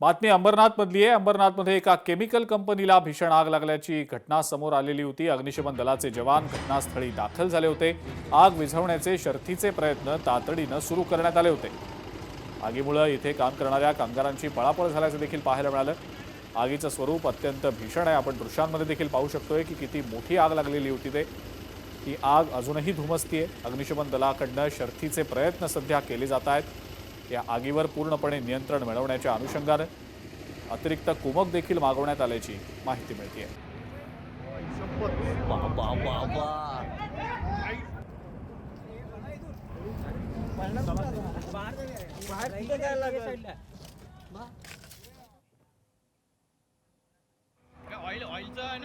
बातमी अंबरनाथमधली आहे। अंबरनाथमध्ये एका केमिकल कंपनीला भीषण आग लागल्याची घटना समोर आलेली होती। अग्निशमन दलाचे जवान घटनास्थळी दाखल झाले होते। आग विझवण्याचे शर्थीचे प्रयत्न तातडीने सुरू करण्यात आले होते। आगीमुळे इथे काम करणाऱ्या कामगारांची पळापळ झाल्याचे देखील पाहायला मिळालं। आगीचं स्वरूप अत्यंत भीषण आहे। आपण दृश्यांमध्ये देखील पाहू शकतोय की किती मोठी आग लागलेली होती ते। ही आग अजूनही धुमसतीये। अग्निशमन दलाकडून शर्थीचे प्रयत्न सध्या केले जात आहेत। या आगीवर पूर्णपणे नियंत्रण मिळवण्याच्या अनुषंगाने अतिरिक्त कुमक देखील मागवण्यात आल्याची माहिती मिळते।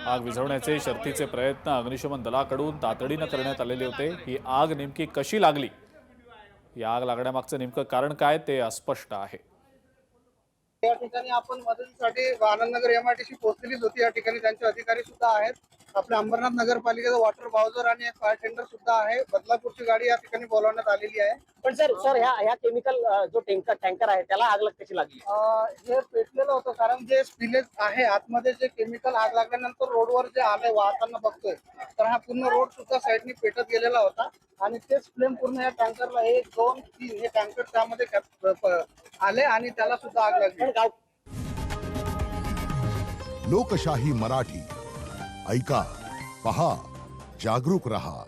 आग विझवण्याचे शर्थीचे प्रयत्न अग्निशमन दलाकडून तातडीने करण्यात आलेले होते। ही आग नेमकी कशी लागली, या आग लागण्यामागचं नेमकं कारण काय ते अस्पष्ट आहे। या ठिकाणी आपण मदतीसाठी आनंदनगर एमआयडीसी पोहोचलेलीच होती। या ठिकाणी त्यांचे अधिकारी सुद्धा आहेत। आपल्या अंबरनाथ नगरपालिकेचा वॉटर बाउझर आणि एक फायर टेंडर सुद्धा आहे। बदलापूरची गाडी या ठिकाणी बोलवण्यात आलेली आहे। पण सर ह्या केमिकल जो टँकर आहे त्याला आग कशी लागली? हे पेटलेलं होतं, कारण जे स्पिलेज आहे आतमध्ये, जे केमिकल आग लागल्यानंतर रोडवर जे आले वाहताना बघतोय, तर हा पूर्ण रोड सुद्धा साईडनी पेटत गेलेला होता आणि तेच फ्लेम पूर्ण या टँकरला 1, 2, 3 हे टँकर त्यामध्ये आले आणि त्याला सुद्धा आग लागली। लोकशाही मराठी ऐका, पहा, जागरूक रहा।